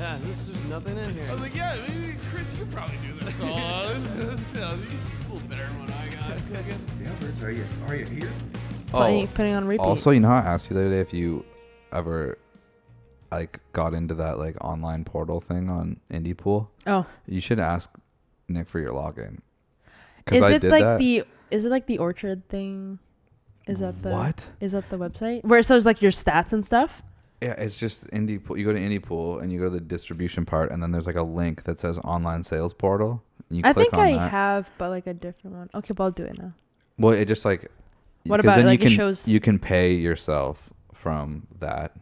Yeah, there's nothing in here. I was like, yeah, maybe, Chris, you could probably do this all. This is a little better than what I got cooking. Yeah, Birds, are you here? Putting on repeat. Also, you know how I asked you the other day if you ever like got into that like online portal thing on Indie Pool? Oh, You should ask Nick for your login. is I it did like that. is it like the Orchard thing? Is that the What? Is that the website where it shows like your stats and stuff? Yeah, it's just Indie Pool. You go to Indie Pool and you go to the distribution part, and then there's like a link that says online sales portal. And you I click think on I that. have, but like a different one. Okay, but I'll do it now. Well, it just like. What 'cause about then like you can, it shows? You can pay yourself from that.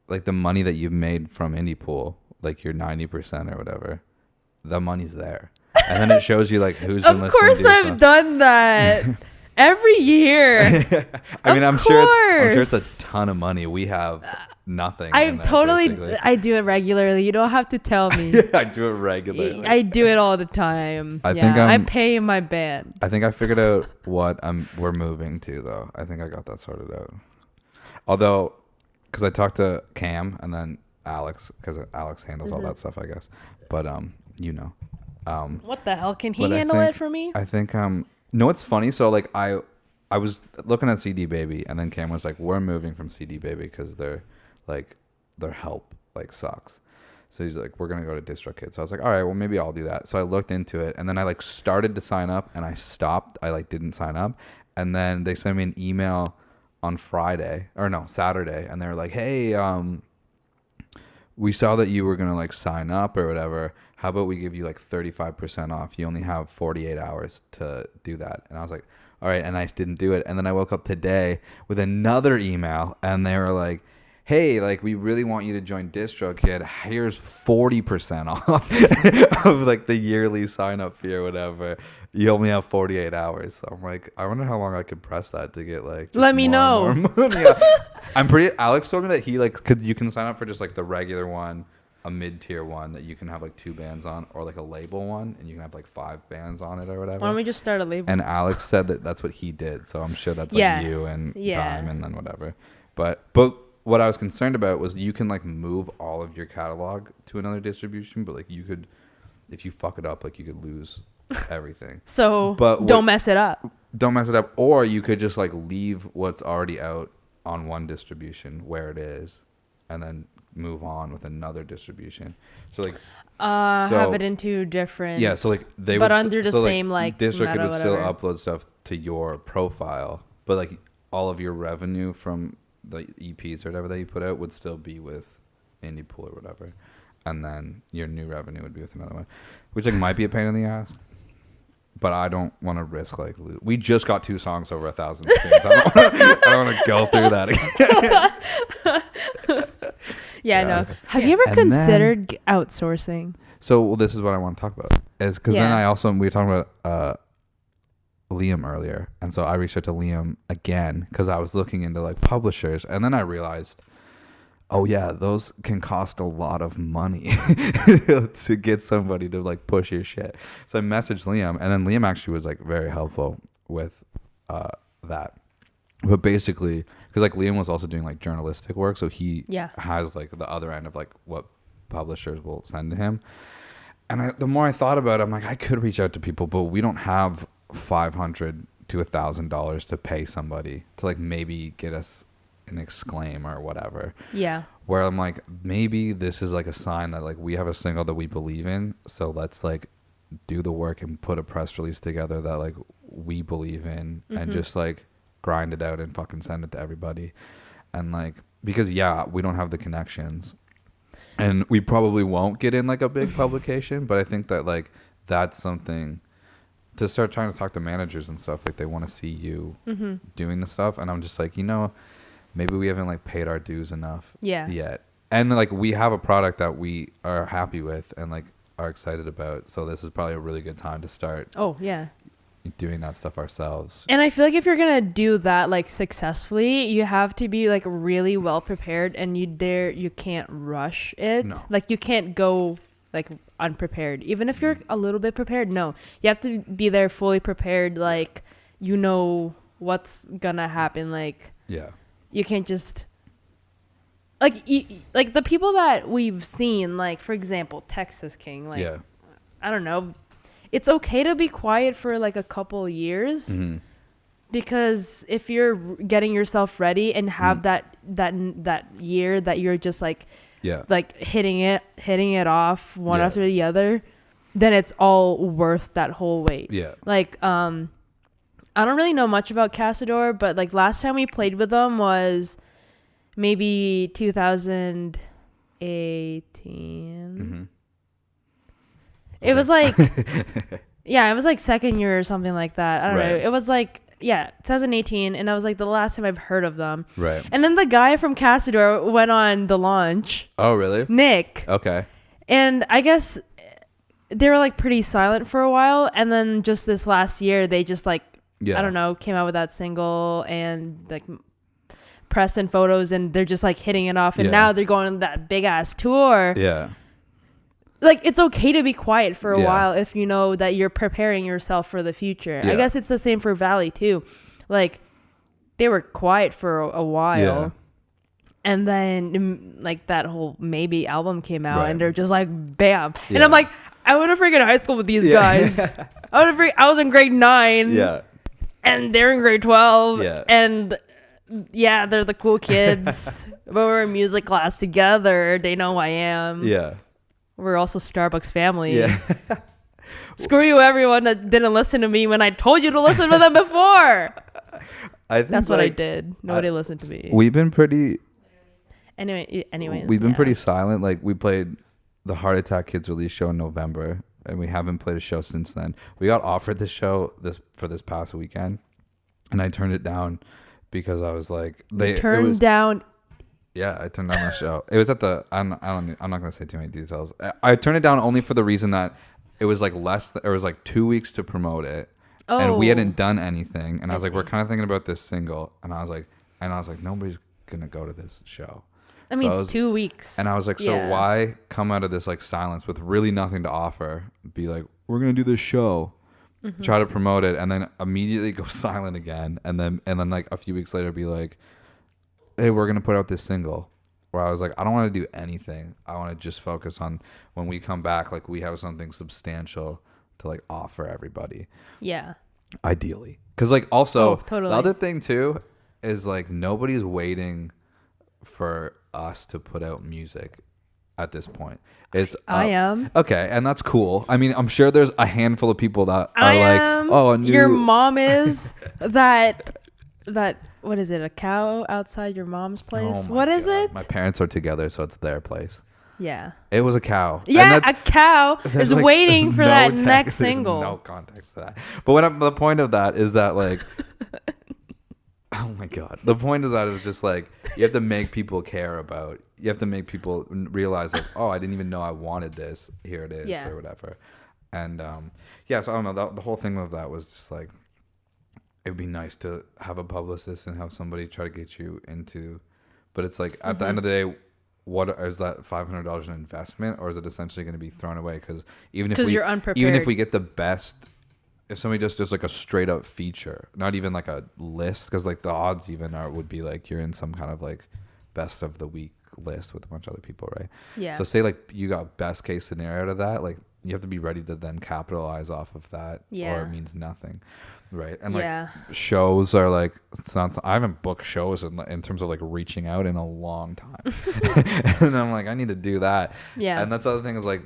Like the money that you've made from Indie Pool, like your 90% or whatever, the money's there. And then it shows you like who's been listening Of course, to your I've stuff. done that every year. I mean, Of I'm sure it's course. a ton of money. We have nothing. in I there, totally, basically. I do it regularly. You don't have to tell me. I do it regularly. I do it all the time. I yeah, think I I'm- pay my band. I think I figured out what we're moving to, though. I think I got that sorted out. Although, because I talked to Cam and then Alex, because Alex handles all that stuff, I guess. But you know, What the hell? Can he but I handle it think- for me? I think no, it's funny. So like I was looking at CD Baby, and then Cam was like, "We're moving from CD Baby because their help like sucks." So he's like, "We're gonna go to DistroKid." So I was like, "All right, well maybe I'll do that." So I looked into it, and then I like started to sign up, and I stopped. I like didn't sign up, and then they sent me an email on Saturday, and they were like, "Hey, we saw that you were gonna like sign up or whatever. How about we give you like 35% off? You only have 48 hours to do that." And I was like, "All right," and I didn't do it. And then I woke up today with another email, and they were like, "Hey, like we really want you to join DistroKid. Here's 40% off of like the yearly sign up fee or whatever. You only have 48 hours." So I'm like, I wonder how long I could press that to get like. Let me know. More money. Yeah. Alex told me that he like you can sign up for just like the regular one, a mid-tier one that you can have like 2 bands on, or like a label one and you can have like 5 bands on it or whatever. Why don't we just start a label? And Alex said that that's what he did, so I'm sure that's Yeah. like you and Yeah. Dime and then whatever. But what I was concerned about was you can like move all of your catalog to another distribution, but like you could, if you fuck it up, like you could lose everything. So But don't mess it up. Don't mess it up, or you could just like leave what's already out on one distribution where it is, and then move on with another distribution. So like Have it into different. yeah, so like they but would under the same like DistroKid meta, would still whatever. upload stuff to your profile, but like all of your revenue from the EPs or whatever that you put out would still be with Indie Pool or whatever, and then your new revenue would be with another one, which like might be a pain in the ass. But I don't want to risk like we just got 2 songs over 1,000 streams. I don't want to go through that again. Yeah, Yeah. no. Have you ever And then- considered outsourcing? So this is what I want to talk about is because then Yeah. we were talking about Liam earlier, and so I reached out to Liam again because I was looking into like publishers, and then I realized, oh yeah, those can cost a lot of money to get somebody to like push your shit. So I messaged Liam, and then Liam actually was like very helpful with that. But basically, because like Liam was also doing like journalistic work, so he has like the other end of like what publishers will send to him. And the more I thought about it, I'm like, I could reach out to people, but we don't have $500 to $1,000 to pay somebody to like maybe get us an exclaim or whatever. Yeah. Where I'm like, maybe this is like a sign that like we have a single that we believe in, so let's like do the work and put a press release together that like we believe in, and just like grind it out and fucking send it to everybody. And like, because we don't have the connections, and we probably won't get in like a big publication, but I think that like that's something to start trying to talk to managers and stuff. Like they want to see you doing the stuff, and I'm just like, maybe we haven't like paid our dues enough yet. And like we have a product that we are happy with and like are excited about, so this is probably a really good time to start doing that stuff ourselves. And I feel like if you're gonna do that like successfully, you have to be like really well prepared, and you can't rush it. No. Like you can't go like unprepared, even if you're a little bit prepared. No, you have to be there fully prepared, like what's gonna happen. Like you can't just like the people that we've seen, like for example, Texas King, like Yeah. I don't know, it's okay to be quiet for like a couple of years. Mm-hmm. Because if you're getting yourself ready and have that year that you're just like hitting it off one after the other, then it's all worth that whole wait. Yeah. Like I don't really know much about Casador, but like last time we played with them was maybe 2018. Mm-hmm. It was like it was like second year or something like that. I don't know. It was like 2018, and that was like the last time I've heard of them. Right. And then the guy from Casador went on the launch. Oh, really? Nick. Okay. And I guess they were like pretty silent for a while, and then just this last year, they just like I don't know, came out with that single and like press and photos, and they're just like hitting it off, and now they're going on that big ass tour. Yeah. Like, it's okay to be quiet for a while if you know that you're preparing yourself for the future. I guess it's the same for Valley, too. Like, they were quiet for a while. Yeah. And then, like, that whole Maybe album came out, and they're just like, bam. Yeah. And I'm like, I went to freaking high school with these guys. I was in grade 9. Yeah. And they're in grade 12. Yeah. And, yeah, they're the cool kids. But we're in music class together. They know who I am. Yeah. We're also Starbucks family. Yeah. Screw you, everyone that didn't listen to me when I told you to listen to them before. I think that's what I did. Nobody listened to me. We've been pretty. Anyways, we've been pretty silent. Like, we played the Heart Attack Kids release show in November, and we haven't played a show since then. We got offered this show for this past weekend, and I turned it down because I was like, turned down. Yeah, I turned down that show. It was at the. I'm not gonna say too many details. I turned it down only for the reason that it was like it was like 2 weeks to promote it, and we hadn't done anything. And I was like, we're kind of thinking about this single, and I was like, nobody's gonna go to this show. I mean, it's 2 weeks. And I was like, so why come out of this like silence with really nothing to offer? Be like, we're gonna do this show, try to promote it, and then immediately go silent again, and then like a few weeks later be like, hey, we're going to put out this single. Where I was like, I don't want to do anything. I want to just focus on when we come back, like we have something substantial to like offer everybody. Yeah. Ideally. Because like also totally. The other thing too is like nobody's waiting for us to put out music at this point. I am. Okay, and that's cool. I mean, I'm sure there's a handful of people that are like, oh, your mom is that what is it, a cow outside your mom's place? What is it? My parents are together, so it's their place. Yeah. It was a cow. Yeah, a cow is like waiting for that next single. There's no context to that. But the point of that is that like, oh my God. The point of that is just like, you have to make people care about, you have to make people realize like, oh, I didn't even know I wanted this. Here it is or whatever. And so I don't know. The whole thing of that was just like, it would be nice to have a publicist and have somebody try to get you into, but it's like at the end of the day, what is that $500 an investment, or is it essentially going to be thrown away? Because even if we get the best, if somebody just does like a straight up feature, not even like a list, because like the odds would be like you're in some kind of like best of the week list with a bunch of other people, right? Yeah. So say like you got best case scenario to that, like you have to be ready to then capitalize off of that, or it means nothing. Right. And like shows are like, it's not, I haven't booked shows in terms of like reaching out in a long time. And I'm like, I need to do that. Yeah. And that's the other thing is like,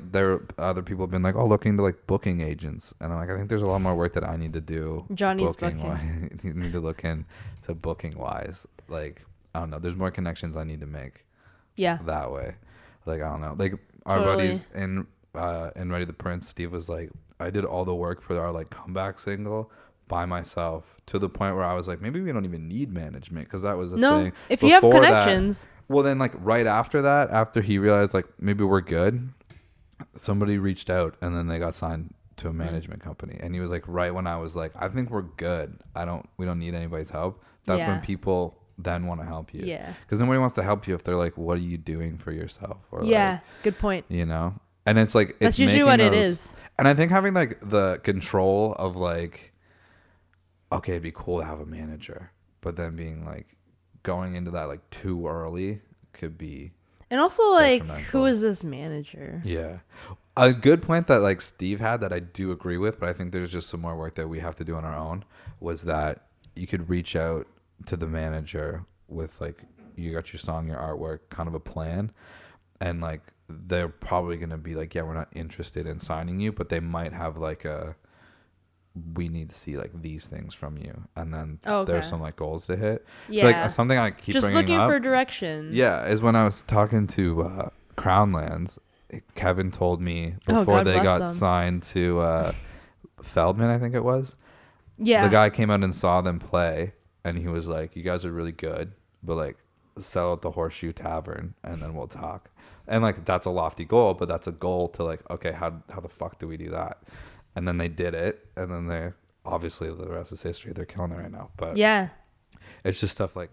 other people have been like, oh, looking to like booking agents. And I'm like, I think there's a lot more work that I need to do. Johnny's booking. You need to look into booking wise. Like, I don't know. There's more connections I need to make. Yeah. That way. Like, I don't know. Like our buddies in Ready the Prince, Steve was like, I did all the work for our like comeback single by myself, to the point where I was like, maybe we don't even need management, because that was the thing. If you have connections. Well, then like right after that, after he realized like maybe we're good, somebody reached out and then they got signed to a management company. And he was like, right when I was like, I think we're good. We don't need anybody's help. That's when people then want to help you. Yeah. Because nobody wants to help you if they're like, what are you doing for yourself? Or like, good point. You know? And it's like, that's usually what it is. And I think having like the control of like, okay, it'd be cool to have a manager, but then being like going into that like too early could be. And also, like, detrimental. who is this manager? Yeah. A good point that like Steve had that I do agree with, but I think there's just some more work that we have to do on our own, was that you could reach out to the manager with like, you got your song, your artwork, kind of a plan, and like they're probably going to be like, yeah, we're not interested in signing you, but they might have like we need to see like these things from you, and then there's some like goals to hit. Yeah. So like something I keep just bringing looking up, for direction. yeah, is when I was talking to Crownlands, Kevin told me before they got signed to Feldman, I think it was. Yeah. The guy came out and saw them play, and he was like, you guys are really good, but like sell at the Horseshoe Tavern and then we'll talk. And like that's a lofty goal, but that's a goal to like, okay, how the fuck do we do that? And then they did it, and then they're obviously, the rest is history. They're killing it right now. But yeah, it's just stuff like